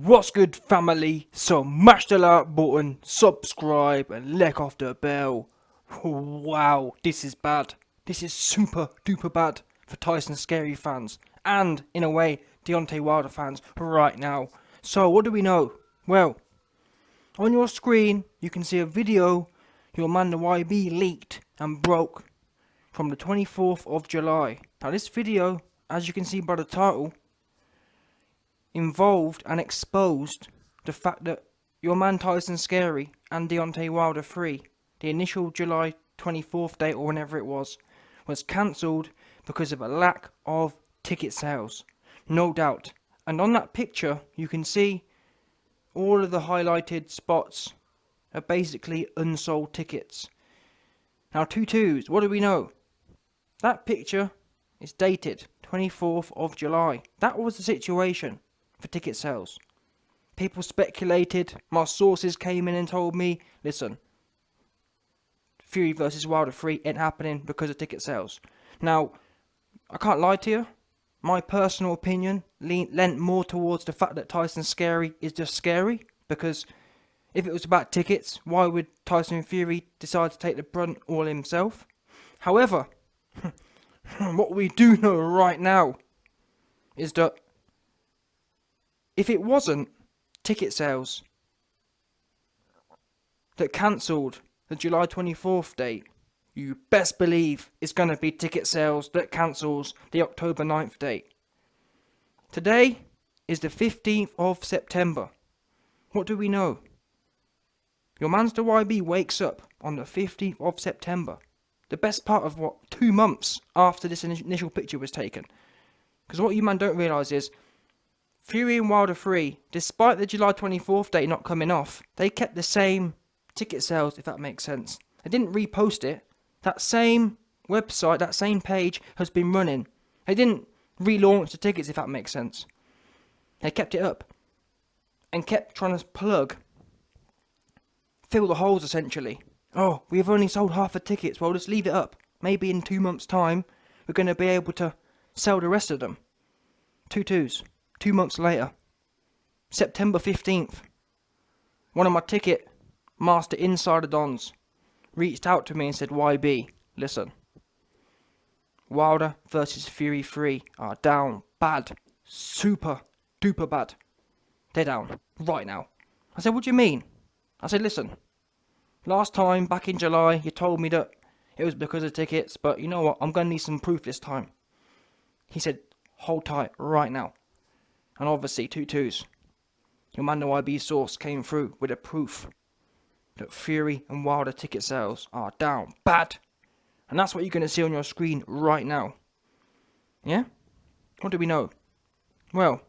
What's good, family? So mash the like button, subscribe and lick off the bell. Wow, this is bad. This is super duper bad for Tyson Scary fans and, in a way, Deontay Wilder fans right now. So what do we know? Well, on your screen you can see a video your man the YB leaked and broke from the 24th of July. Now this video, as you can see by the title, involved and exposed the fact that your man Tyson Scary and Deontay Wilder 3, the initial July 24th date or whenever it was cancelled because of a lack of ticket sales. No doubt. And on that picture you can see all of the highlighted spots are basically unsold tickets. Now 2-2s, what do we know? That picture is dated 24th of July. That was the situation for ticket sales. People speculated, my sources came in and told me, listen, Fury versus Wilder 3 ain't happening because of ticket sales. Now, I can't lie to you, my personal opinion lent more towards the fact that Tyson Scary is just scary, because if it was about tickets, why would Tyson Fury decide to take the brunt all himself? However, what we do know right now is that if it wasn't ticket sales that cancelled the July 24th date, you best believe it's going to be ticket sales that cancels the October 9th date. Today is the 15th of September. What do we know? Your man's the YB wakes up on the 15th of September. The best part of 2 months after this initial picture was taken. Because what you man don't realise is, Fury and Wilder 3, despite the July 24th date not coming off, they kept the same ticket sales, if that makes sense. They didn't repost it. That same website, that same page has been running. They didn't relaunch the tickets, if that makes sense. They kept it up and kept trying to fill the holes essentially. Oh, we've only sold half the tickets. Well, just leave it up. Maybe in 2 months' time, we're going to be able to sell the rest of them. 2-2s. 2 months later, September 15th, one of my ticket master insider dons reached out to me and said, YB, listen, Wilder versus Fury 3 are down bad, super duper bad. They're down right now. I said, what do you mean? I said, listen, last time back in July you told me that it was because of tickets, but you know what, I'm going to need some proof this time. He said, hold tight right now. And obviously 2-2s. Your man the YB source came through with a proof that Fury and Wilder ticket sales are down bad. And that's what you're going to see on your screen right now. Yeah? What do we know? Well,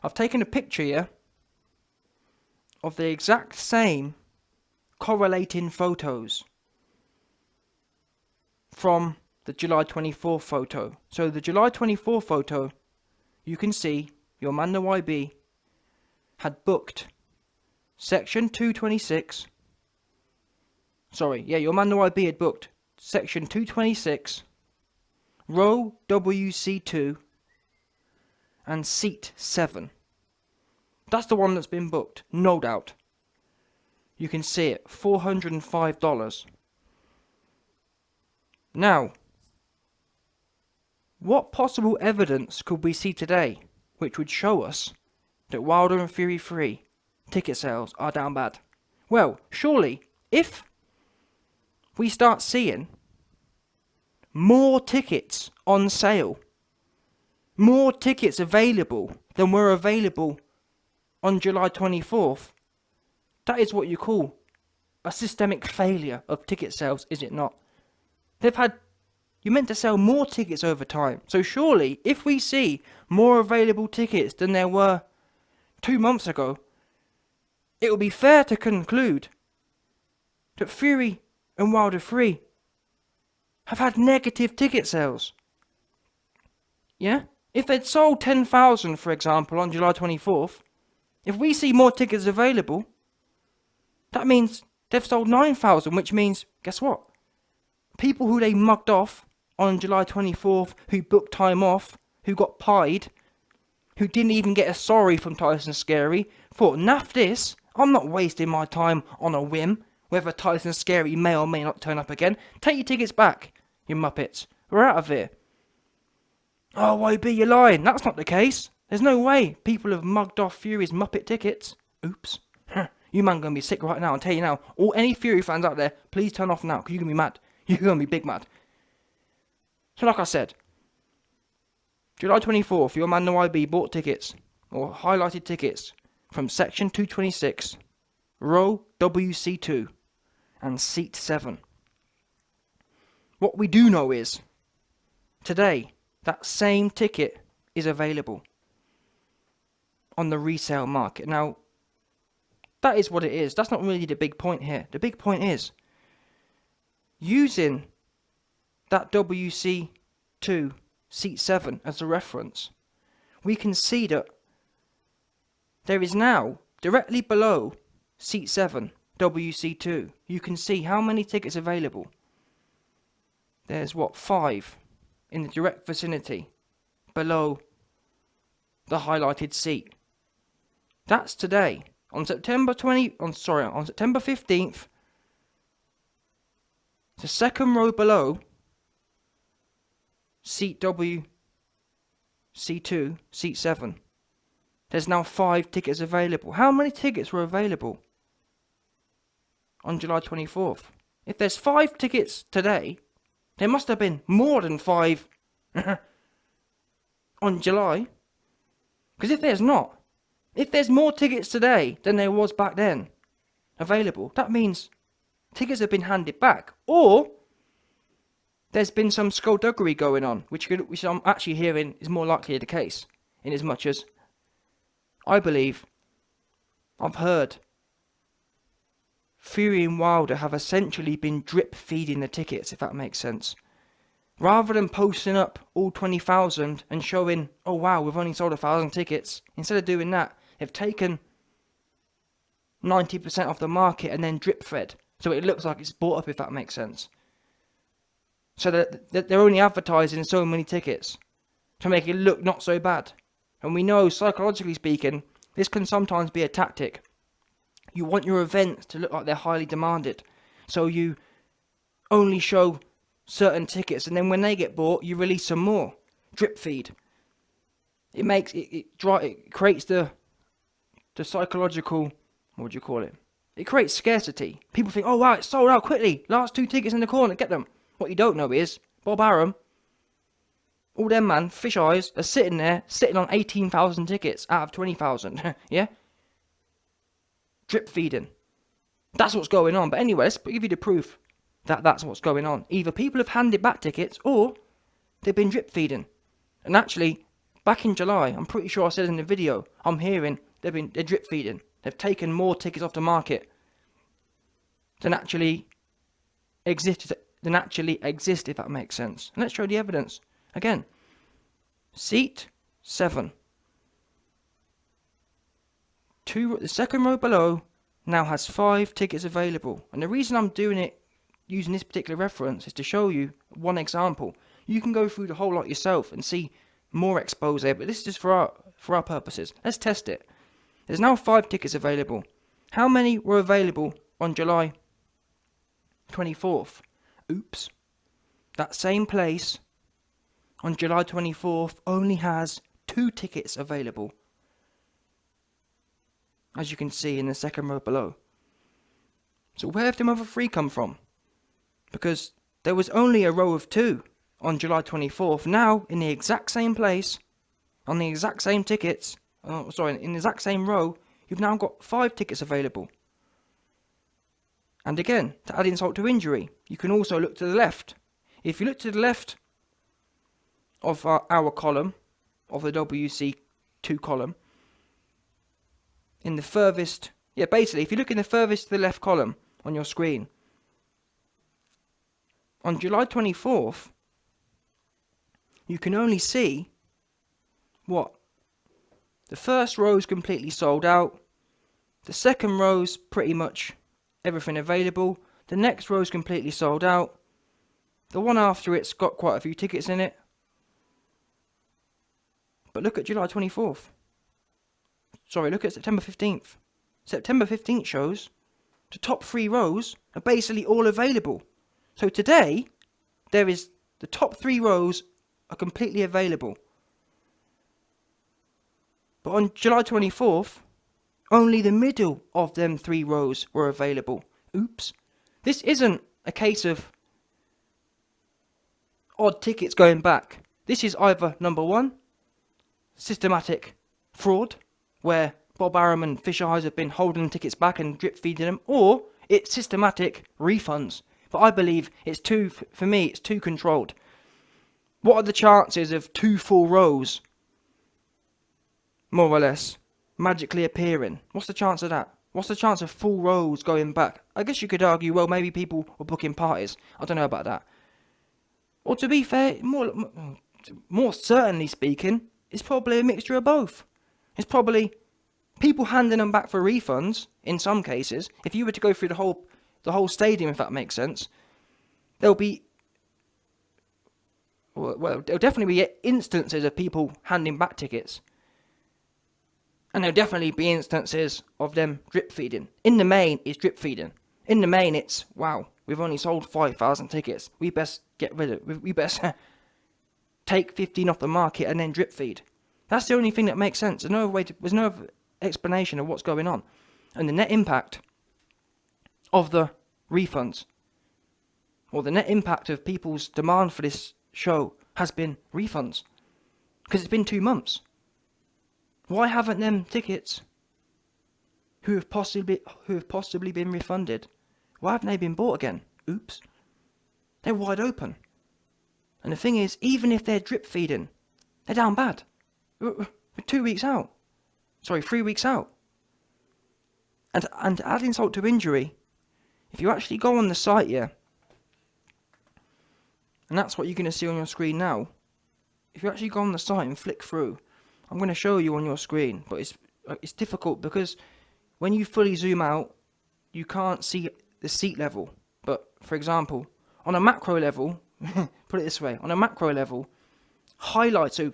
I've taken a picture here of the exact same correlating photos from the July 24th photo. So the July 24th photo, you can see your man the YB had booked section 226. Your man the YB had booked section 226, row WC2 and seat 7. That's the one that's been booked, no doubt. You can see it, $405. Now, what possible evidence could we see today which would show us that Wilder and Fury 3 ticket sales are down bad? Well, surely, if we start seeing more tickets on sale, more tickets available than were available on July 24th, that is what you call a systemic failure of ticket sales, is it not? You meant to sell more tickets over time. So surely, if we see more available tickets than there were 2 months ago, it will be fair to conclude that Fury and Wilder 3 have had negative ticket sales. Yeah? If they'd sold 10,000, for example, on July 24th, if we see more tickets available, that means they've sold 9,000, which means, guess what? People who they mugged off on July 24th, who booked time off, who got pied, who didn't even get a sorry from Tyson Scary, thought, naff this, I'm not wasting my time on a whim, whether Tyson Scary may or may not turn up again. Take your tickets back, you muppets. We're out of here. Oh, YB, you're lying. That's not the case. There's no way people have mugged off Fury's Muppet tickets. Oops. You man gonna be sick right now, I'll tell you now. Any Fury fans out there, please turn off now, because you're gonna be mad. You're gonna be big mad. So like I said, July 24th, your man the YB bought tickets, or highlighted tickets, from section 226, row WC2, and seat 7. What we do know is, today, that same ticket is available on the resale market. Now, that is what it is. That's not really the big point here. The big point is, using that WC2 seat 7 as a reference, we can see that there is now, directly below seat 7, WC2, you can see how many tickets available. There's 5 in the direct vicinity below the highlighted seat. That's today. On September 15th, the second row below seat WC2, seat 7. There's now 5 tickets available. How many tickets were available on July 24th? If there's 5 tickets today, there must have been more than 5 on July. Because if there's not, if there's more tickets today than there was back then available, that means tickets have been handed back. Or there's been some skullduggery going on, which I'm actually hearing is more likely the case, in as much as I believe I've heard Fury and Wilder have essentially been drip feeding the tickets, if that makes sense. Rather than posting up all 20,000 and showing, oh wow, we've only sold 1,000 tickets, instead of doing that, they've taken 90% of the market and then drip fed, so it looks like it's bought up, if that makes sense. So that they're only advertising so many tickets to make it look not so bad. And we know, psychologically speaking, this can sometimes be a tactic. You want your events to look like they're highly demanded, so you only show certain tickets, and then when they get bought, you release some more. Drip feed. It creates the psychological, what would you call it? It creates scarcity. People think, oh wow, it's sold out quickly. Last 2 tickets in the corner, get them. What you don't know is, Bob Arum, all them man, fish eyes, are sitting on 18,000 tickets out of 20,000. Yeah? Drip feeding. That's what's going on. But anyway, let's give you the proof that that's what's going on. Either people have handed back tickets, or they've been drip feeding. And actually, back in July, I'm pretty sure I said in the video, I'm hearing they're drip feeding. They've taken more tickets off the market than actually exist, if that makes sense. And let's show the evidence. Again, seat 7. The second row below now has 5 tickets available. And the reason I'm doing it using this particular reference is to show you one example. You can go through the whole lot yourself and see more expose, but this is just for our purposes. Let's test it. There's now 5 tickets available. How many were available on July 24th? Oops. That same place on July 24th only has 2 tickets available, as you can see in the second row below. So where have them other 3 come from? Because there was only a row of 2 on July 24th. Now, in the exact same place, on the exact same tickets, in the exact same row, you've now got 5 tickets available. And again, to add insult to injury, you can also look to the left. If you look to the left of our column, of the WC2 column, in the furthest, basically, if you look in the furthest to the left column on your screen, on July 24th, you can only see what? The first row is completely sold out. The second row's pretty much everything available. The next row's completely sold out. The one after it's got quite a few tickets in it. But look at July 24th. Sorry, look at September 15th. September 15th shows the top 3 rows are basically all available. So today, there is the top 3 rows are completely available. But on July 24th, only the middle of them 3 rows were available. Oops. This isn't a case of odd tickets going back. This is either, number 1, systematic fraud, where Bob Arum and Fisher Hayes have been holding tickets back and drip feeding them, or it's systematic refunds. But I believe it's for me, it's too controlled. What are the chances of 2 full rows, more or less, magically appearing? What's the chance of that? What's the chance of full rows going back? I guess you could argue, well, maybe people were booking parties. I don't know about that. Or to be fair, more certainly speaking, it's probably a mixture of both. It's probably people handing them back for refunds in some cases. If you were to go through the whole stadium, if that makes sense, there'll definitely be instances of people handing back tickets. And there'll definitely be instances of them drip feeding. In the main, it's drip feeding. In the main, it's, wow, we've only sold 5,000 tickets. We best get rid of it. We best take 15 off the market and then drip feed. That's the only thing that makes sense. There's no other explanation of what's going on. And the net impact of the refunds, or the net impact of people's demand for this show, has been refunds. Because it's been 2 months. Why haven't them tickets who have possibly been refunded, why haven't they been bought again? Oops. They're wide open. And the thing is, even if they're drip feeding, they're down bad. We're 2 weeks out. Sorry, 3 weeks out. And to add insult to injury, if you actually go on the site here, and that's what you're going to see on your screen now, if you actually go on the site and flick through, I'm going to show you on your screen, but it's difficult because when you fully zoom out, you can't see the seat level. But for example, on a macro level, put it this way, on a macro level, so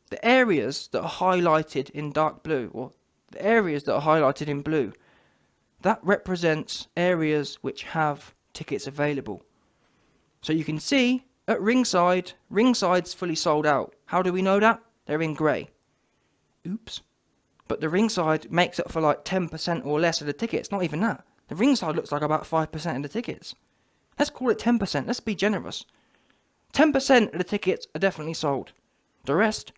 the areas that are highlighted in dark blue, or the areas that are highlighted in blue, that represents areas which have tickets available. So you can see at Ringside's fully sold out. How do we know that? They're in grey. Oops. But the Ringside makes up for like 10% or less of the tickets. Not even that. The Ringside looks like about 5% of the tickets. Let's call it 10%. Let's be generous. 10% of the tickets are definitely sold. The rest,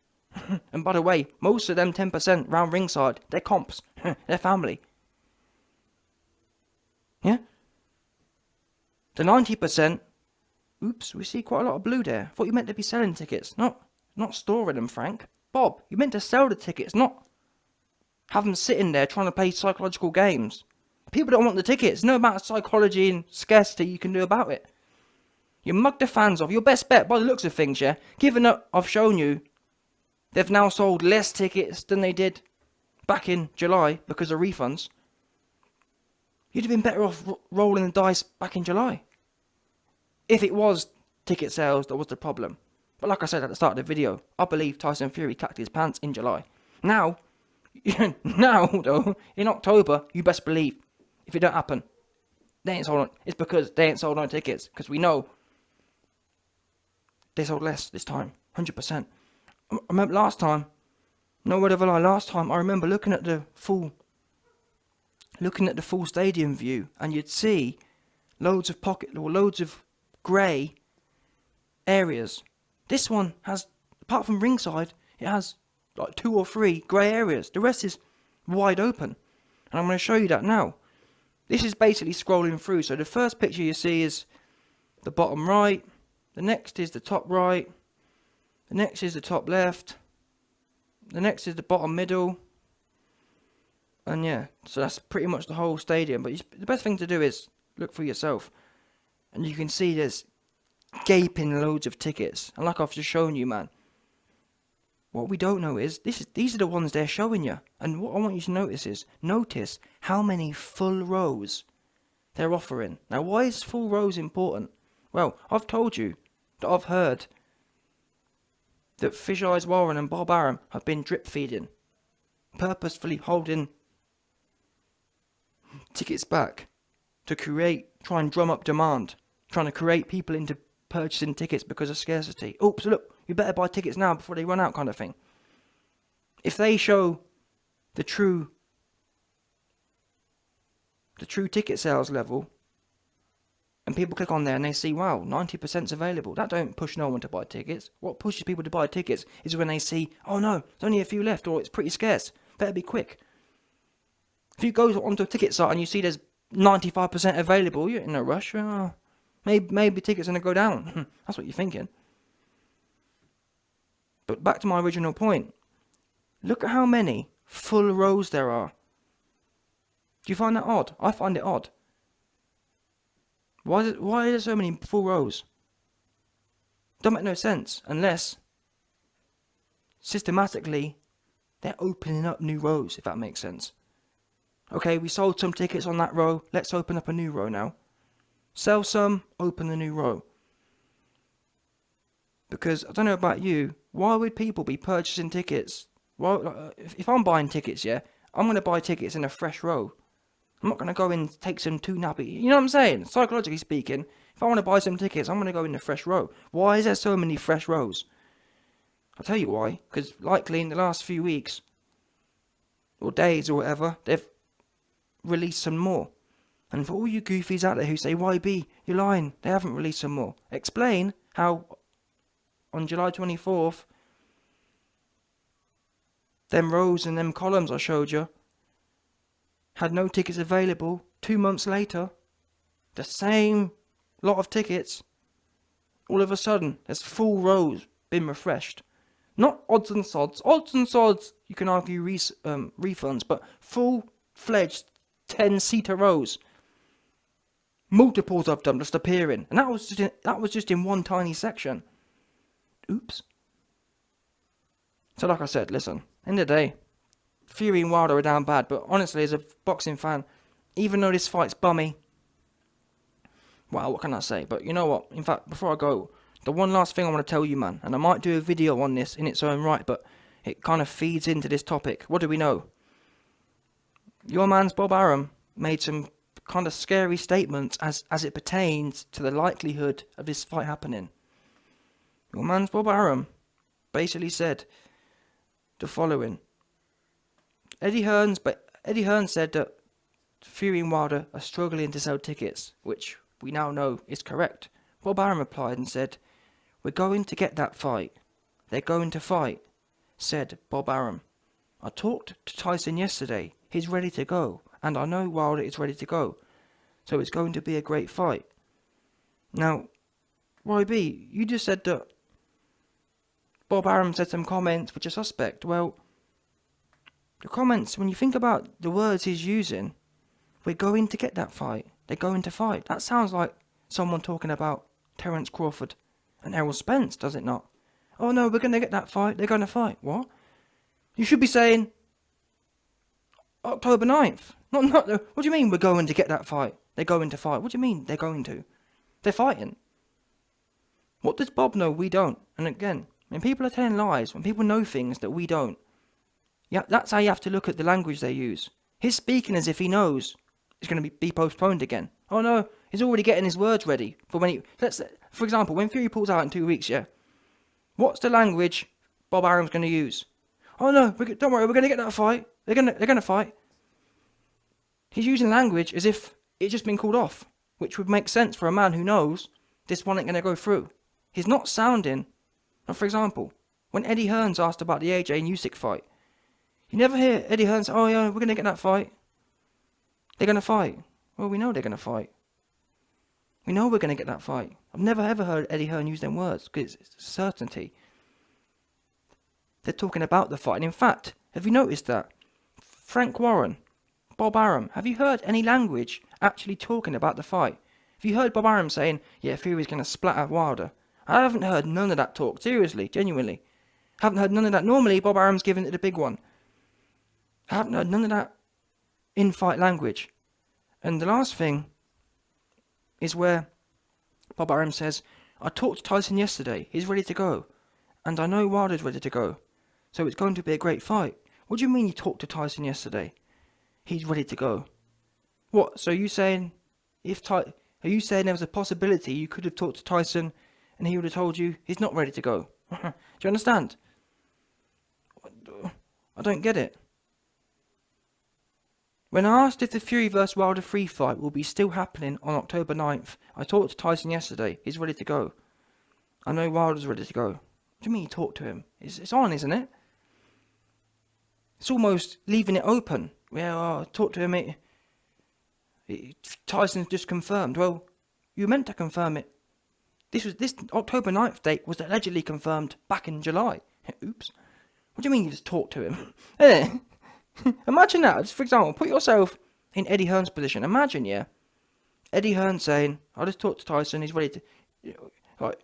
and by the way, most of them 10% round Ringside, they're comps. They're family. Yeah? The 90%, oops, we see quite a lot of blue there. Thought you meant to be selling tickets, not storing them, Frank. Bob, you meant to sell the tickets, not have them sitting there trying to play psychological games. People don't want the tickets. No amount of psychology and scarcity you can do about it. You mug the fans off. Your best bet, by the looks of things, yeah? Given that I've shown you they've now sold less tickets than they did back in July because of refunds, you'd have been better off rolling the dice back in July. If it was ticket sales that was the problem. But like I said at the start of the video, I believe Tyson Fury clacked his pants in July. Now though, in October, you best believe, if it don't happen, they ain't sold on. It's because they ain't sold on tickets. Because we know they sold less this time, 100%. I remember last time, no word of a lie, last time I remember looking at the full stadium view, and you'd see loads of grey areas. This one has, apart from Ringside, it has like 2 or 3 grey areas. The rest is wide open. And I'm going to show you that now. This is basically scrolling through. So the first picture you see is the bottom right. The next is the top right. The next is the top left. The next is the bottom middle. And yeah, so that's pretty much the whole stadium. But the best thing to do is look for yourself. And you can see there's gaping loads of tickets. And like I've just shown you, man, what we don't know is, these are the ones they're showing you. And what I want you to notice is, notice how many full rows they're offering. Now, why is full rows important? Well, I've told you that I've heard that Fish Eyes Warren and Bob Arum have been drip feeding, purposefully holding tickets back to try and drum up demand, trying to create people into purchasing tickets because of scarcity. Oops, look, you better buy tickets now before they run out, kind of thing. If they show the true ticket sales level, and people click on there and they see, wow, 90%'s available, that don't push no one to buy tickets. What pushes people to buy tickets is when they see, oh no, there's only a few left, or it's pretty scarce, better be quick. If you go onto a ticket site and you see there's 95% available, you're in a rush. Maybe tickets are going to go down. That's what you're thinking. But back to my original point. Look at how many full rows there are. Do you find that odd? I find it odd. Why are there so many full rows? Don't make no sense unless systematically they're opening up new rows, if that makes sense. Okay, we sold some tickets on that row. Let's open up a new row now. Sell some, open a new row. Because I don't know about you, why would people be purchasing tickets? Well, if I'm buying tickets, yeah, I'm going to buy tickets in a fresh row. I'm not going to go in and take some too nappy. You know what I'm saying? Psychologically speaking, if I want to buy some tickets, I'm going to go in a fresh row. Why is there so many fresh rows? I'll tell you why. Because likely in the last few weeks, or days or whatever, they've released some more. And for all you goofies out there who say, YB, you're lying, they haven't released some more. Explain how on July 24th, them rows and them columns I showed you had no tickets available. 2 months later, the same lot of tickets, all of a sudden, there's full rows been refreshed. Not odds and sods. Odds and sods, you can argue refunds, but full-fledged 10-seater rows. Multiples of them just appearing. And that was just in one tiny section. Oops. So like I said, listen, end of the day, Fury and Wilder are down bad, but honestly, as a boxing fan, even though this fight's bummy, well, what can I say? But you know what? In fact, before I go, the one last thing I want to tell you, man, and I might do a video on this in its own right, but it kind of feeds into this topic. What do we know? Your man's Bob Arum made some kind of scary statements as it pertains to the likelihood of this fight happening. Your man's Bob Arum basically said the following. Eddie Hearn said that Fury and Wilder are struggling to sell tickets, which we now know is correct. Bob Arum replied and said, "We're going to get that fight. They're going to fight," said Bob Arum. "I talked to Tyson yesterday. He's ready to go, and I know Wilder is ready to go. So it's going to be a great fight." Now, YB, you just said that Bob Arum said some comments which are suspect. Well, the comments, when you think about the words he's using, we're going to get that fight. They're going to fight. That sounds like someone talking about Terence Crawford and Errol Spence, does it not? Oh no, we're going to get that fight. They're going to fight. What? You should be saying October 9th. Not. What do you mean we're going to get that fight? They're going to fight. What do you mean they're going to? They're fighting. What does Bob know we don't? And again, when people are telling lies, when people know things that we don't, yeah, that's how you have to look at the language they use. He's speaking as if he knows it's going to be postponed again. Oh no, he's already getting his words ready for when he. For example, when Fury pulls out in 2 weeks, yeah. What's the language Bob Arum's going to use? Oh no, don't worry, we're going to get that fight. They're going to fight. He's using language as if it's just been called off, which would make sense for a man who knows this one ain't going to go through. He's not sounding. For example, when Eddie Hearn's asked about the AJ and Usyk fight, you never hear Eddie Hearn say, "Oh yeah, we're going to get that fight. They're going to fight." Well, we know they're going to fight. We know we're going to get that fight. I've never ever heard Eddie Hearn use them words because it's certainty. They're talking about the fight. And in fact, have you noticed that? Frank Warren, Bob Arum, have you heard any language actually talking about the fight? Have you heard Bob Arum saying, yeah, Fury's going to splatter Wilder? I haven't heard none of that talk. Seriously, genuinely. Haven't heard none of that. Normally, Bob Arum's giving it the big one. I haven't heard none of that in-fight language. And the last thing is where Bob Arum says, "I talked to Tyson yesterday. He's ready to go. And I know Wilder's ready to go. So it's going to be a great fight. What do you mean you talked to Tyson yesterday? He's ready to go. What? So you saying are you saying there was a possibility you could have talked to Tyson and he would have told you he's not ready to go? Do you understand? I don't get it. When I asked if the Fury vs Wilder 3 fight will be still happening on October 9th, I talked to Tyson yesterday. He's ready to go. I know Wilder's ready to go. What do you mean you talked to him? It's on, isn't it? It's almost leaving it open. Well, I talked to him. Tyson's just confirmed. Well, you meant to confirm it. This October 9th date was allegedly confirmed back in July. Oops. What do you mean you just talked to him? Imagine that. Just for example, put yourself in Eddie Hearn's position. Imagine, yeah, Eddie Hearn saying, "I just talked to Tyson. He's ready to." Like,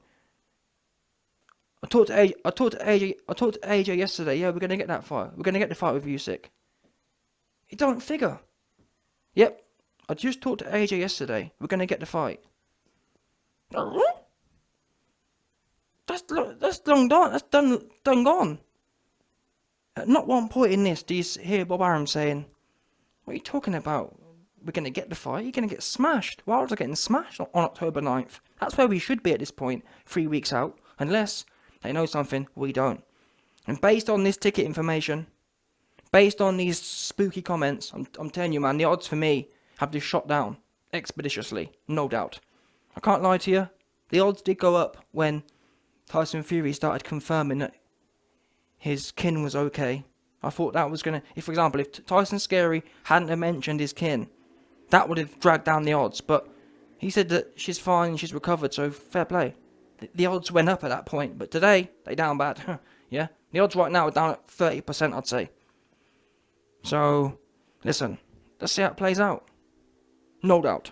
I talked to AJ yesterday. Yeah, we're gonna get that fight. We're gonna get the fight with Usyk. It don't figure. Yep, I just talked to AJ yesterday. We're gonna get the fight. That's long done. That's done gone. At not one point in this do you hear Bob Arum saying, "What are you talking about? We're going to get the fight. You're going to get smashed." Wilder's getting smashed on October 9th. That's where we should be at this point, 3 weeks out. Unless they know something we don't. And based on this ticket information, based on these spooky comments, I'm telling you, man, the odds for me have just shot down expeditiously, no doubt. I can't lie to you. The odds did go up when Tyson Fury started confirming that his kin was okay. I thought that was going to... If, for example, if Tyson Scary hadn't have mentioned his kin, that would have dragged down the odds. But he said that she's fine, she's recovered, so fair play. The odds went up at that point, but today, they down bad. Yeah? The odds right now are down at 30%, I'd say. So, listen, let's see how it plays out. No doubt.